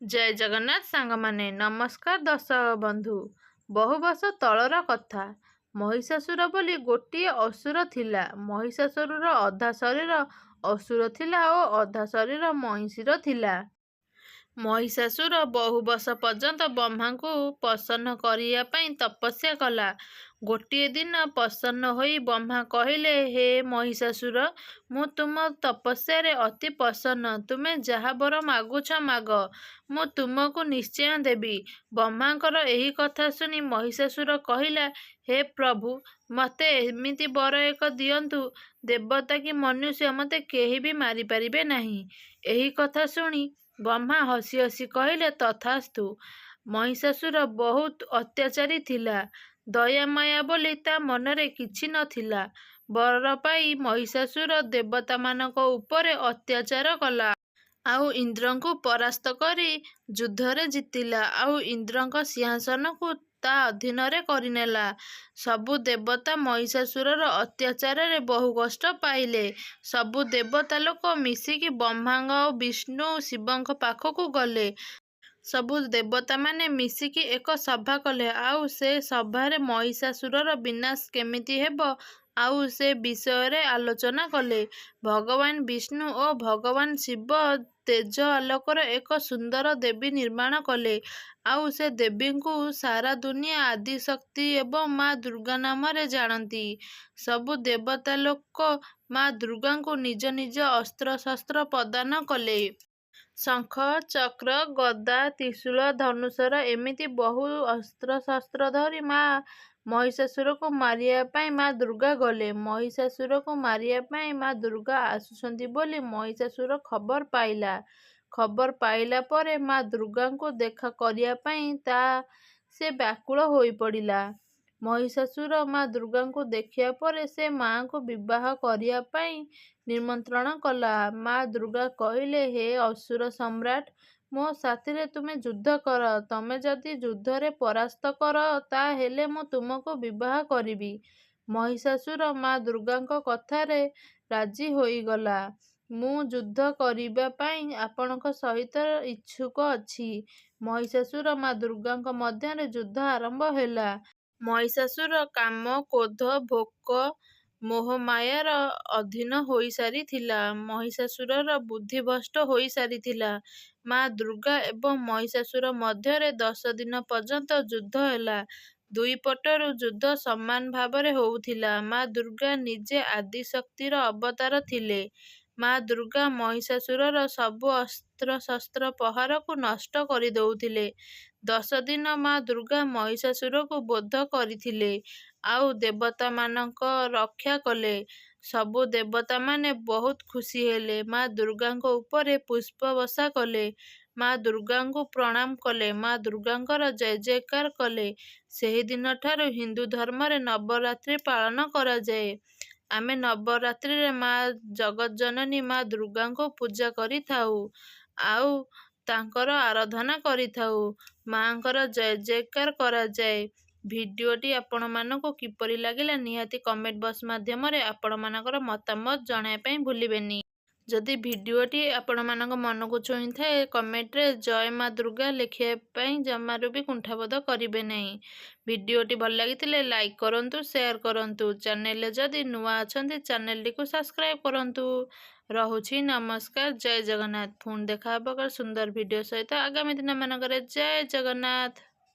ଜୟ ଜଗନ୍ନାଥ ସାଙ୍ଗମାନେ ନମସ୍କାର ଦର୍ଶକ ବନ୍ଧୁ। ବହୁ ବର୍ଷ ତଳର କଥା। ମହିଷାସୁର ବୋଲି ଗୋଟିଏ ଅସୁର ଥିଲା। ମହିଷାସୁରର ଅଧା ଶରୀର ଅସୁର ଥିଲା ଓ ଅଧା ଶରୀର ମହିଷୀର ଥିଲା। ମହିଷାସୁର ବହୁ ବର୍ଷ ପର୍ଯ୍ୟନ୍ତ ବ୍ରହ୍ମାଙ୍କୁ ପ୍ରସନ୍ନ କରିବା ପାଇଁ ତପସ୍ୟା କଲା। ଗୋଟିଏ ଦିନ ପ୍ରସନ୍ନ ହୋଇ ବ୍ରହ୍ମା କହିଲେ, ହେ ମହିଷାସୁର, ମୁଁ ତୁମ ତପସ୍ୟାରେ ଅତି ପ୍ରସନ୍ନ। ତୁମେ ଯାହା ବର ମାଗୁଛ ମାଗ, ମୁଁ ତୁମକୁ ନିଶ୍ଚୟ ଦେବି। ବ୍ରହ୍ମାଙ୍କର ଏହି କଥା ଶୁଣି ମହିଷାସୁର କହିଲା, ହେ ପ୍ରଭୁ, ମୋତେ ଏମିତି ବର ଏକ ଦିଅନ୍ତୁ, ଦେବତା କି ମନୁଷ୍ୟ ମୋତେ କେହି ବି ମାରିପାରିବେ ନାହିଁ। ଏହି କଥା ଶୁଣି ବ୍ରହ୍ମା ହସି ହସି କହିଲେ, ତଥାସ୍ତୁ। ମହିଷାସୁର ବହୁତ ଅତ୍ୟାଚାରୀ ଥିଲା। ଦୟାମାୟା ବୋଲି ତା ମନରେ କିଛି ନଥିଲା। ବର ପାଇ ମହିଷାସୁର ଦେବତାମାନଙ୍କ ଉପରେ ଅତ୍ୟାଚାର କଲା। ଆଉ ଇନ୍ଦ୍ରଙ୍କୁ ପରାସ୍ତ କରି ଯୁଦ୍ଧରେ ଜିତିଲା। ଆଉ ଇନ୍ଦ୍ରଙ୍କ ସିଂହାସନକୁ ତା ଅଧୀନରେ କରିନେଲା। ସବୁ ଦେବତା ମହିଷାସୁରର ଅତ୍ୟାଚାରରେ ବହୁ କଷ୍ଟ ପାଇଲେ। ସବୁ ଦେବତା ଲୋକ ମିଶିକି ବ୍ରହ୍ମା ଓ ବିଷ୍ଣୁ ଶିବଙ୍କ ପାଖକୁ ଗଲେ। ସବୁ ଦେବତାମାନେ ମିଶିକି ଏକ ସଭା କଲେ। ଆଉ ସେ ସଭାରେ ମହିଷାସୁରର ବିନାଶ କେମିତି ହେବ ଆଉ ସେ ବିଷୟରେ ଆଲୋଚନା କଲେ। ଭଗବାନ ବିଷ୍ଣୁ ଓ ଭଗବାନ ଶିବ ତେଜ ଆଲୋକର ଏକ ସୁନ୍ଦର ଦେବୀ ନିର୍ମାଣ କଲେ। ଆଉ ସେ ଦେବୀଙ୍କୁ ସାରା ଦୁନିଆ ଆଦିଶକ୍ତି ଏବଂ ମା ଦୁର୍ଗା ନାମରେ ଜାଣନ୍ତି। ସବୁ ଦେବତା ଲୋକ ମା ଦୁର୍ଗାଙ୍କୁ ନିଜ ନିଜ ଅସ୍ତ୍ରଶସ୍ତ୍ର ପ୍ରଦାନ କଲେ। ଶଙ୍ଖ, ଚକ୍ର, ଗଦା, ତ୍ରିଶୂଳ, ଧନୁଶର ଏମିତି ବହୁ ଅସ୍ତ୍ରଶସ୍ତ୍ର ଧରି ମା ମହିଷାସୁରକୁ ମାରିବା ପାଇଁ ମା ଦୁର୍ଗା ଗଲେ। ମହିଷାସୁରକୁ ମାରିବା ପାଇଁ ମା ଦୁର୍ଗା ଆସୁଛନ୍ତି ବୋଲି ମହିଷାସୁର ଖବର ପାଇଲା। ଖବର ପାଇଲା ପରେ ମା ଦୁର୍ଗାଙ୍କୁ ଦେଖା କରିବା ପାଇଁ ସେ ବ୍ୟାକୁଳ ହୋଇପଡ଼ିଲା। ମହିଷାସୁର ମା ଦୁର୍ଗାଙ୍କୁ ଦେଖିବା ପରେ ସେ ମାଙ୍କୁ ବିବାହ କରିବା ପାଇଁ ନିମନ୍ତ୍ରଣ କଲା। ମା ଦୁର୍ଗା କହିଲେ, ହେ ଅସୁର ସମ୍ରାଟ, ମୋ ସାଥିରେ ତୁମେ ଯୁଦ୍ଧ କର। ତମେ ଯଦି ଯୁଦ୍ଧରେ ପରାସ୍ତ କର, ତା ହେଲେ ମୁଁ ତୁମକୁ ବିବାହ କରିବି। ମହିଷାସୁର ମା ଦୁର୍ଗାଙ୍କ କଥାରେ ରାଜି ହୋଇଗଲା। ମୁଁ ଯୁଦ୍ଧ କରିବା ପାଇଁ ଆପଣଙ୍କ ସହିତ ଇଚ୍ଛୁକ ଅଛି। ମହିଷାସୁର ମା ଦୁର୍ଗାଙ୍କ ମଧ୍ୟରେ ଯୁଦ୍ଧ ଆରମ୍ଭ ହେଲା। ମହିଷାସୁର କାମ, କ୍ରୋଧ, ଭୋକ, ମୋହମାୟାର ଅଧୀନ ହୋଇସାରିଥିଲା। ମହିଷାସୁରର ବୁଦ୍ଧି ଭ୍ରଷ୍ଟ ହୋଇସାରିଥିଲା। ମା ଦୁର୍ଗା ଏବଂ ମହିଷାସୁର ମଧ୍ୟରେ 10 ଦିନ ପର୍ଯ୍ୟନ୍ତ ଯୁଦ୍ଧ ହେଲା। ଦୁଇ ପଟରୁ ଯୁଦ୍ଧ ସମାନ ଭାବରେ ହେଉଥିଲା। ମା ଦୁର୍ଗା ନିଜେ ଆଦିଶକ୍ତିର ଅବତାର ଥିଲେ। ମା ଦୁର୍ଗା ମହିଷାସୁରର ସବୁ ଅସ୍ତ୍ରଶସ୍ତ୍ର ପ୍ରହାରକୁ ନଷ୍ଟ କରିଦେଉଥିଲେ। 10 ଦିନ ମା ଦୁର୍ଗା ମହିଷାସୁରକୁ ବଧ କରିଥିଲେ ଆଉ ଦେବତାମାନଙ୍କ ରକ୍ଷା କଲେ। ସବୁ ଦେବତାମାନେ ବହୁତ ଖୁସି ହେଲେ। ମା ଦୁର୍ଗାଙ୍କ ଉପରେ ପୁଷ୍ପ ବର୍ଷା କଲେ। ମା ଦୁର୍ଗାଙ୍କୁ ପ୍ରଣାମ କଲେ। ମା ଦୁର୍ଗାଙ୍କର ଜୟ ଜୟକାର କଲେ। ସେହି ଦିନଠାରୁ ହିନ୍ଦୁ ଧର୍ମରେ ନବରାତ୍ରି ପାଳନ କରାଯାଏ। ଆମେ ନବରାତ୍ରିରେ ମା ଜଗତଜନନୀ ମା ଦୁର୍ଗାଙ୍କୁ ପୂଜା କରିଥାଉ ଆଉ ତାଙ୍କର ଆରାଧନା କରିଥାଉ। ମାଙ୍କର ଜୟ ଜୟକାର କରାଯାଏ। ଭିଡ଼ିଓଟି ଆପଣମାନଙ୍କୁ କିପରି ଲାଗିଲା ନିହାତି କମେଣ୍ଟ ବକ୍ସ ମାଧ୍ୟମରେ ଆପଣମାନଙ୍କର ମତାମତ ଜଣାଇବା ପାଇଁ ଭୁଲିବେନି। ଯଦି ଭିଡ଼ିଓଟି ଆପଣମାନଙ୍କ ମନକୁ ଛୁଇଁଥାଏ, କମେଣ୍ଟରେ ଜୟ ମା ଦୁର୍ଗା ଲେଖିବା ପାଇଁ ଜମାରୁ ବି କୁଣ୍ଠାବୋଧ କରିବେ ନାହିଁ। ଭିଡ଼ିଓଟି ଭଲ ଲାଗିଥିଲେ ଲାଇକ୍ କରନ୍ତୁ, ସେୟାର କରନ୍ତୁ। ଚ୍ୟାନେଲରେ ଯଦି ନୂଆ ଅଛନ୍ତି ଚ୍ୟାନେଲଟିକୁ ସବସ୍କ୍ରାଇବ୍ କରନ୍ତୁ। ରହୁଛି ନମସ୍କାର, ଜୟ ଜଗନ୍ନାଥ। ପୁଣି ଦେଖା ହେବ ଏକ ସୁନ୍ଦର ଭିଡ଼ିଓ ସହିତ ଆଗାମୀ ଦିନମାନଙ୍କରେ। ଜୟ ଜଗନ୍ନାଥ।